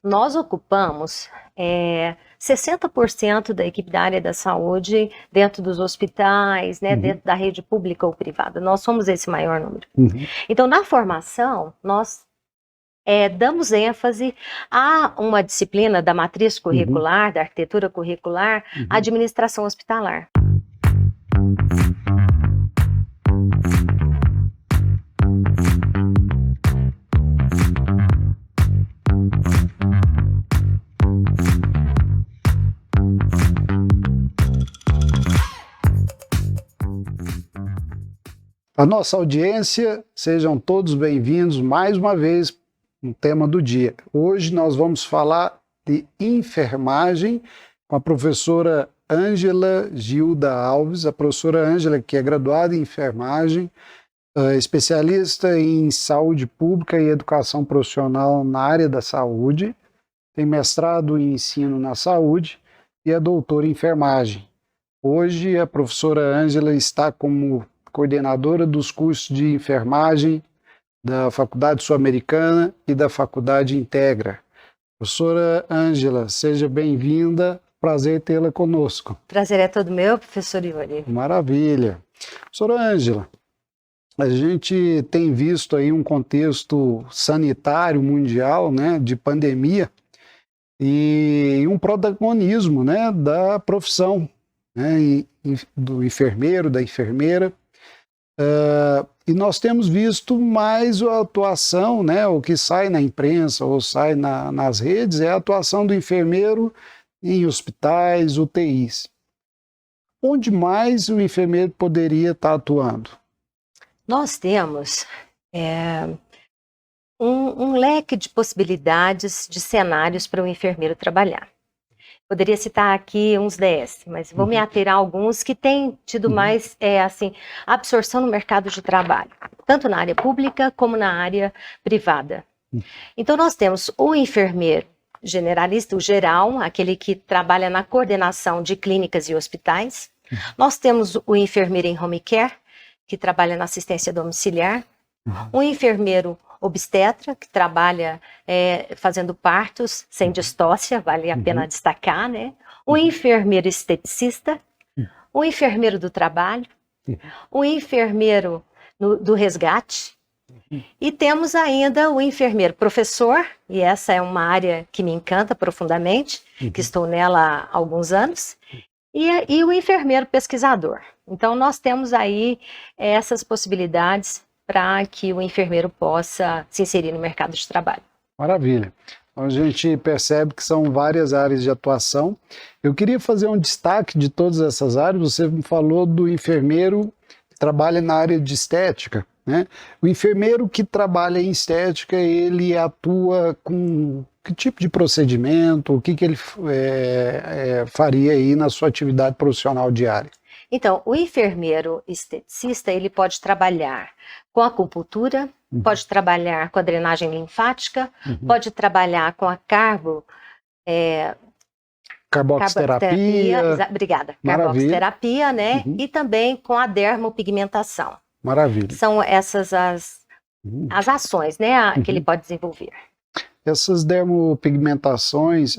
Nós ocupamos 60% da equipe da área da saúde dentro dos hospitais, né, dentro da rede pública ou privada. Nós somos esse maior número. Então, na formação, nós damos ênfase a uma disciplina da matriz curricular, da arquitetura curricular, administração hospitalar. A nossa audiência, sejam todos bem-vindos mais uma vez no tema do dia. Hoje nós vamos falar de enfermagem com a professora Ângela Gilda Alves. A professora Ângela, que é graduada em enfermagem, especialista em saúde pública e educação profissional na área da saúde, tem mestrado em ensino na saúde e é doutora em enfermagem. Hoje a professora Ângela está como coordenadora dos cursos de enfermagem da Faculdade Sul-Americana e da Faculdade Integra. Professora Ângela, seja bem-vinda, prazer tê-la conosco. Prazer é todo meu, professor Iori. Maravilha. Professora Ângela, a gente tem visto aí um contexto sanitário mundial, né, de pandemia, e um protagonismo, né, da profissão, né, do enfermeiro, da enfermeira. E nós temos visto mais a atuação, né, o que sai na imprensa ou sai nas redes, é a atuação do enfermeiro em hospitais, UTIs. Onde mais o enfermeiro poderia estar atuando? Nós temos um leque de possibilidades, de cenários para o enfermeiro trabalhar. Poderia citar aqui uns 10, mas vou me ater a alguns que têm tido mais absorção no mercado de trabalho, tanto na área pública como na área privada. Então nós temos o enfermeiro generalista, o geral, aquele que trabalha na coordenação de clínicas e hospitais. Nós temos o enfermeiro em home care, que trabalha na assistência domiciliar. O enfermeiro obstetra, que trabalha fazendo partos sem distócia, vale a pena destacar, né? O enfermeiro esteticista, o enfermeiro do trabalho, o enfermeiro do resgate, e temos ainda o enfermeiro professor, e essa é uma área que me encanta profundamente, que estou nela há alguns anos, e o enfermeiro pesquisador. Então nós temos aí essas possibilidades para que o enfermeiro possa se inserir no mercado de trabalho. Maravilha. Então, a gente percebe que são várias áreas de atuação. Eu queria fazer um destaque de todas essas áreas. Você me falou do enfermeiro que trabalha na área de estética, né? O enfermeiro que trabalha em estética, ele atua com que tipo de procedimento, o que ele faria aí na sua atividade profissional diária? Então, o enfermeiro esteticista, ele pode trabalhar com acupuntura, pode trabalhar com a drenagem linfática, pode trabalhar com a carboxterapia. Obrigada, Maravilha. Carboxterapia, né? E também com a dermopigmentação. Maravilha. São essas as ações, né, que ele pode desenvolver. Essas dermopigmentações,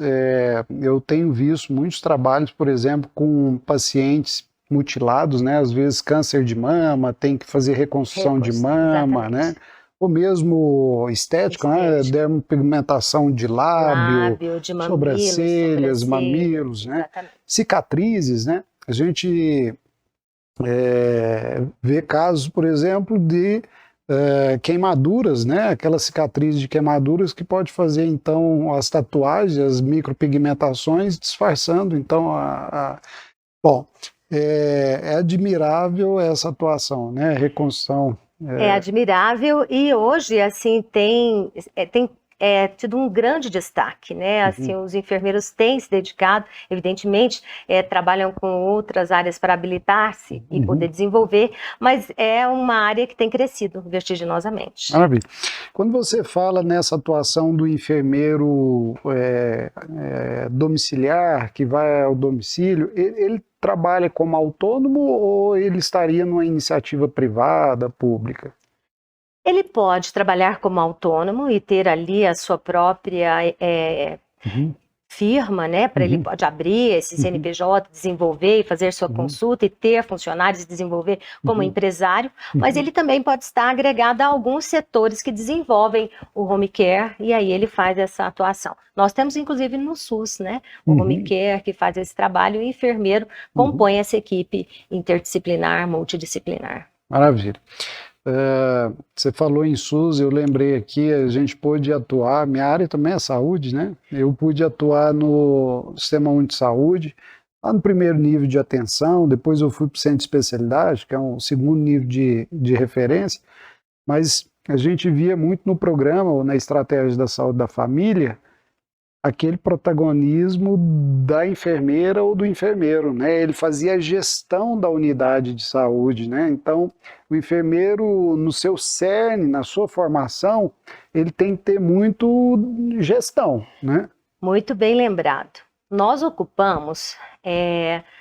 eu tenho visto muitos trabalhos, por exemplo, com pacientes mutilados, né? Às vezes câncer de mama, tem que fazer reconstrução de mama, né? Ou mesmo estética, né? Dermopigmentação de lábio, de mamilos, sobrancelhas, mamilos, né? Cicatrizes, né? A gente vê casos, por exemplo, de queimaduras, né? Aquelas cicatrizes de queimaduras que pode fazer, então, as tatuagens, as micropigmentações, disfarçando, então, Bom, é admirável essa atuação, né? Reconstrução. É admirável e hoje, assim, tem tido um grande destaque, né? Assim, os enfermeiros têm se dedicado, evidentemente, trabalham com outras áreas para habilitar-se e poder desenvolver, mas é uma área que tem crescido vertiginosamente. Maravilha. Quando você fala nessa atuação do enfermeiro domiciliar, que vai ao domicílio, ele trabalha como autônomo ou ele estaria numa iniciativa privada, pública? Ele pode trabalhar como autônomo e ter ali a sua própria firma, né? Para ele pode abrir esse CNPJ, desenvolver e fazer sua consulta e ter funcionários e desenvolver como empresário, mas ele também pode estar agregado a alguns setores que desenvolvem o home care e aí ele faz essa atuação. Nós temos inclusive no SUS, né? O home care que faz esse trabalho e o enfermeiro compõe essa equipe interdisciplinar, multidisciplinar. Maravilha. Você falou em SUS, eu lembrei aqui, a gente pôde atuar, minha área também é saúde, né? Eu pude atuar no Sistema Único de Saúde, lá no primeiro nível de atenção, depois eu fui para o centro de especialidade, que é um segundo nível de referência, mas a gente via muito no programa, ou na estratégia da saúde da família, aquele protagonismo da enfermeira ou do enfermeiro, né? Ele fazia a gestão da unidade de saúde, né? Então, o enfermeiro, no seu cerne, na sua formação, ele tem que ter muito gestão, né? Muito bem lembrado. Nós ocupamos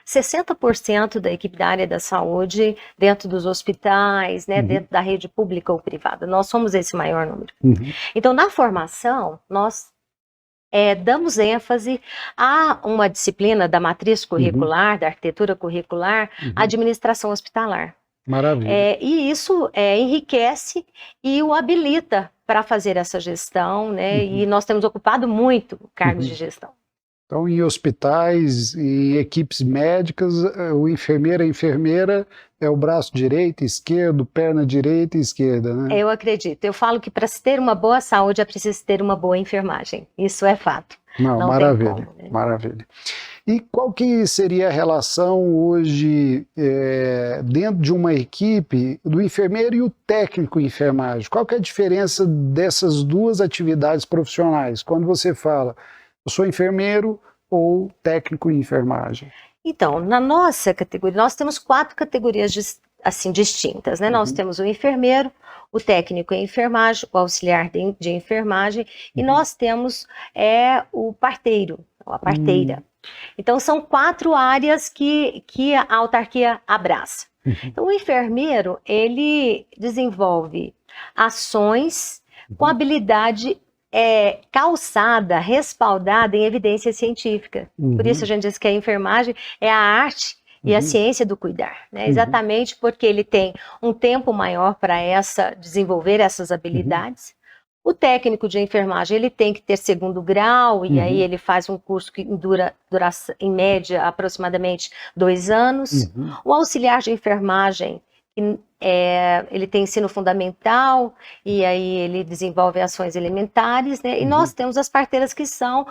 60% da equipe da área da saúde dentro dos hospitais, né, dentro da rede pública ou privada. Nós somos esse maior número. Então, na formação, nós damos ênfase a uma disciplina da matriz curricular, da arquitetura curricular, administração hospitalar. Maravilha. E isso enriquece e o habilita para fazer essa gestão, né? E nós temos ocupado muito cargos de gestão. Então, em hospitais, em equipes médicas, o enfermeiro, a enfermeira é o braço direito, esquerdo, perna direita e esquerda, né? Eu acredito. Eu falo que para se ter uma boa saúde é preciso ter uma boa enfermagem. Isso é fato. Não, maravilha, tem como, né? Maravilha. E qual que seria a relação hoje, dentro de uma equipe, do enfermeiro e o técnico em enfermagem? Qual que é a diferença dessas duas atividades profissionais? Quando você fala, eu sou enfermeiro ou técnico em enfermagem? Então, na nossa categoria, nós temos 4 categorias assim, distintas, né? Nós temos o enfermeiro, o técnico em enfermagem, o auxiliar de enfermagem, e nós temos o parteiro, ou a parteira. Então, são 4 áreas que a autarquia abraça. Então, o enfermeiro, ele desenvolve ações com habilidade calçada, respaldada em evidência científica. Por isso a gente diz que a enfermagem é a arte e a ciência do cuidar, né? Exatamente porque ele tem um tempo maior para desenvolver essas habilidades. O técnico de enfermagem, ele tem que ter 2º grau, e aí ele faz um curso que dura em média, aproximadamente 2 anos. O auxiliar de enfermagem, ele tem ensino fundamental, e aí ele desenvolve ações elementares, né? E nós temos as parteiras que são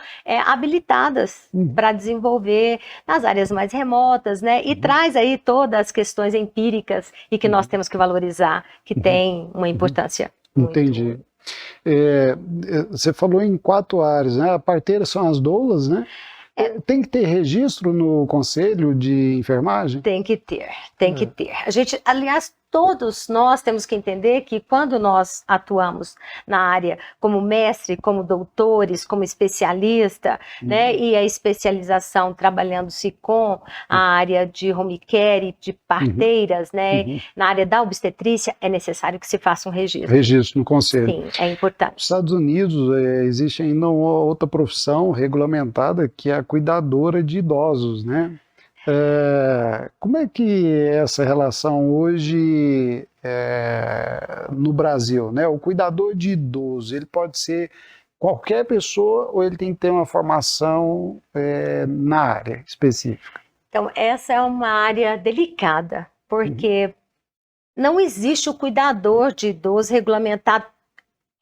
habilitadas para desenvolver nas áreas mais remotas, né? E traz aí todas as questões empíricas e que nós temos que valorizar, que tem uma importância. Entendi. Você falou em 4 áreas, né? A parteira são as doulas, né? Tem que ter registro no conselho de enfermagem? Tem que ter, tem que ter. A gente, aliás, todos nós temos que entender que quando nós atuamos na área como mestre, como doutores, como especialista, né, e a especialização trabalhando-se com a área de home care, de parteiras, né, na área da obstetrícia, é necessário que se faça um registro. Registro no conselho. Sim, é importante. Nos Estados Unidos existe ainda uma outra profissão regulamentada que é a cuidadora de idosos, né? Como é que é essa relação hoje no Brasil, né? O cuidador de idoso, ele pode ser qualquer pessoa ou ele tem que ter uma formação na área específica? Então, essa é uma área delicada, porque não existe o cuidador de idoso regulamentado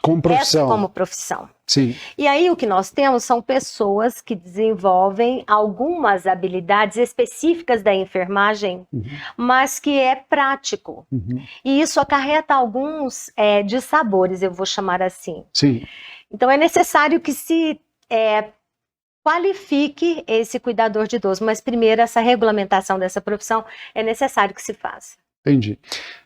como profissão. Como profissão. Sim. E aí o que nós temos são pessoas que desenvolvem algumas habilidades específicas da enfermagem, mas que é prático. E isso acarreta alguns dissabores, eu vou chamar assim. Sim. Então é necessário que se qualifique esse cuidador de idoso, mas primeiro essa regulamentação dessa profissão é necessário que se faça. Entendi.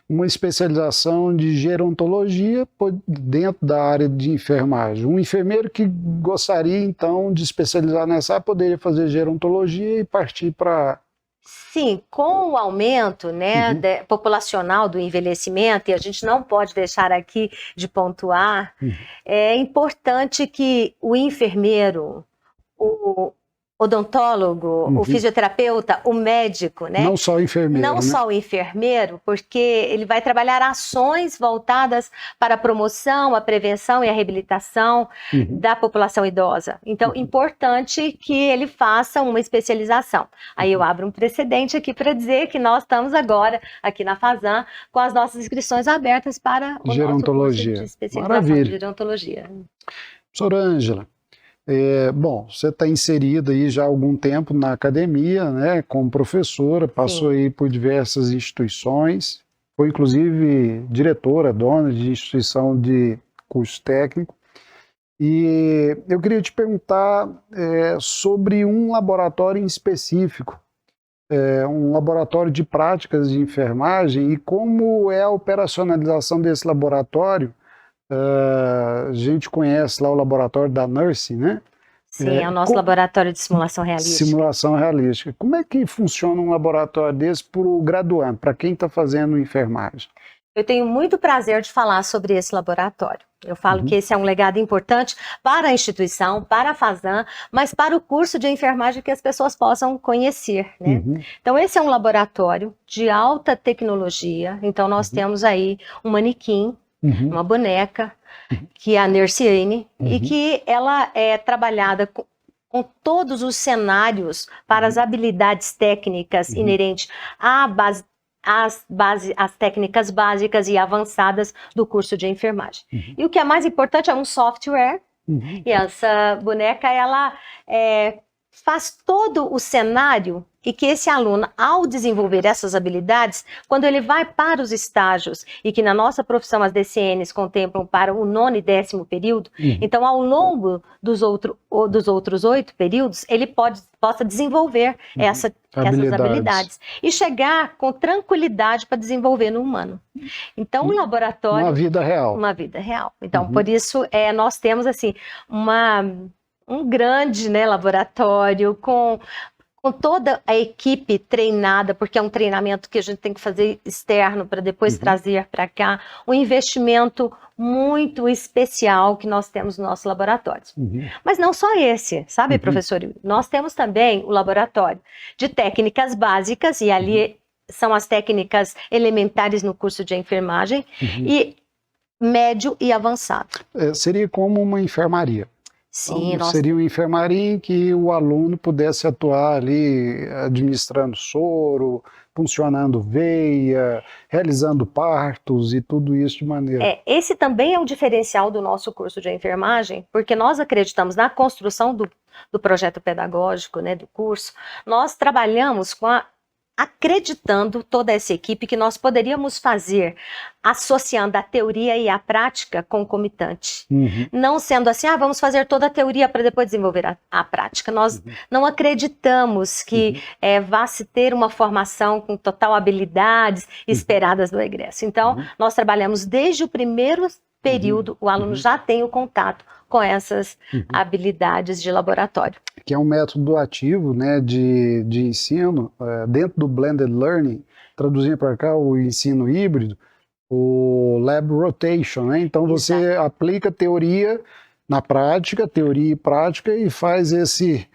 Uma especialização de gerontologia dentro da área de enfermagem. Um enfermeiro que gostaria, então, de especializar nessa área, poderia fazer gerontologia e partir para Sim, com o aumento, né, populacional do envelhecimento, e a gente não pode deixar aqui de pontuar, é importante que o enfermeiro, o odontólogo, o fisioterapeuta, o médico, né? Não só o enfermeiro, não né? só o enfermeiro, porque ele vai trabalhar ações voltadas para a promoção, a prevenção e a reabilitação da população idosa. Então, importante que ele faça uma especialização. Aí eu abro um precedente aqui para dizer que nós estamos agora, aqui na Fazan, com as nossas inscrições abertas para o Gerontologia. nosso curso de especialização Maravilha. de gerontologia. Professora Ângela, bom, você está inserida aí já há algum tempo na academia, né, como professora, passou aí por diversas instituições, foi inclusive diretora, dona de instituição de curso técnico, e eu queria te perguntar sobre um laboratório em específico, um laboratório de práticas de enfermagem, e como é a operacionalização desse laboratório. A gente conhece lá o laboratório da Nursing, né? Sim, é o nosso laboratório de simulação realística. Simulação realística. Como é que funciona um laboratório desse para o graduando, para quem está fazendo enfermagem? Eu tenho muito prazer de falar sobre esse laboratório. Eu falo que esse é um legado importante para a instituição, para a Fazan, mas para o curso de enfermagem que as pessoas possam conhecer, né? Então, esse é um laboratório de alta tecnologia. Então, nós temos aí um manequim, uma boneca, que é a Nerciane, e que ela é trabalhada com todos os cenários para as habilidades técnicas inerentes às técnicas básicas e avançadas do curso de enfermagem. E o que é mais importante é um software, e essa boneca, ela faz todo o cenário, e que esse aluno, ao desenvolver essas habilidades, quando ele vai para os estágios, e que na nossa profissão as DCNs contemplam para o 9º e 10º período, então ao longo dos outros 8 períodos, ele possa desenvolver essas habilidades e chegar com tranquilidade para desenvolver no humano. Então, um laboratório... Uma vida real. Uma vida real. Então, por isso, nós temos assim, um grande, né, laboratório com toda a equipe treinada, porque é um treinamento que a gente tem que fazer externo para depois trazer para cá, um investimento muito especial que nós temos nos nossos laboratórios. Mas não só esse, sabe, professor? Nós temos também o laboratório de técnicas básicas, e ali são as técnicas elementares no curso de enfermagem, e médio e avançado. Seria como uma enfermaria. Sim, então, seria uma enfermaria em que o aluno pudesse atuar ali administrando soro, funcionando veia, realizando partos e tudo isso de maneira... Esse também é um diferencial do nosso curso de enfermagem, porque nós acreditamos na construção do projeto pedagógico, né, do curso. Nós trabalhamos acreditando toda essa equipe que nós poderíamos fazer associando a teoria e a prática concomitante. Não sendo assim, vamos fazer toda a teoria para depois desenvolver a prática. Nós não acreditamos que vá se ter uma formação com total habilidades esperadas do egresso. Então, nós trabalhamos desde o primeiro período, o aluno já tem o contato com essas habilidades de laboratório. Que é um método ativo, né, de ensino, dentro do Blended Learning, traduzindo para cá o ensino híbrido, o Lab Rotation, né? Então você aplica teoria na prática, teoria e prática, e faz esse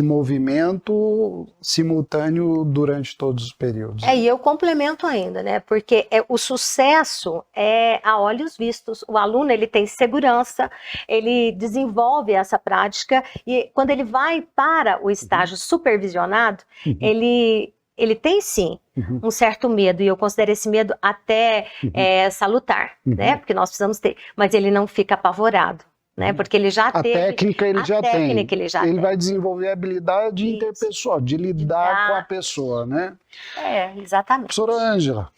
movimento simultâneo durante todos os períodos. E eu complemento ainda, né? Porque o sucesso é a olhos vistos. O aluno, ele tem segurança, ele desenvolve essa prática, e quando ele vai para o estágio supervisionado, ele tem sim um certo medo, e eu considero esse medo até salutar, né? Porque nós precisamos ter, mas ele não fica apavorado. Né? Porque ele já teve... A técnica ele já tem. Ele vai desenvolver a habilidade interpessoal, de lidar com a pessoa, né? Exatamente. Professora Ângela,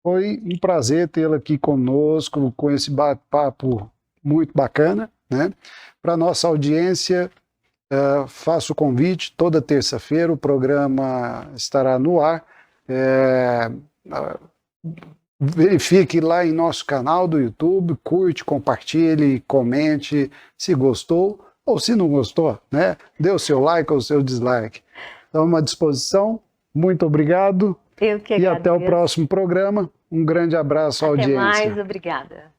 foi um prazer tê-la aqui conosco, com esse bate-papo muito bacana, né? Para nossa audiência, faço o convite, toda terça-feira o programa estará no ar. Verifique lá em nosso canal do YouTube, curte, compartilhe, comente se gostou, ou se não gostou, né, dê o seu like ou o seu dislike. Estamos à disposição. Muito obrigado. Eu que E agradeço. até o próximo programa. Um grande abraço à audiência. Até mais, obrigada.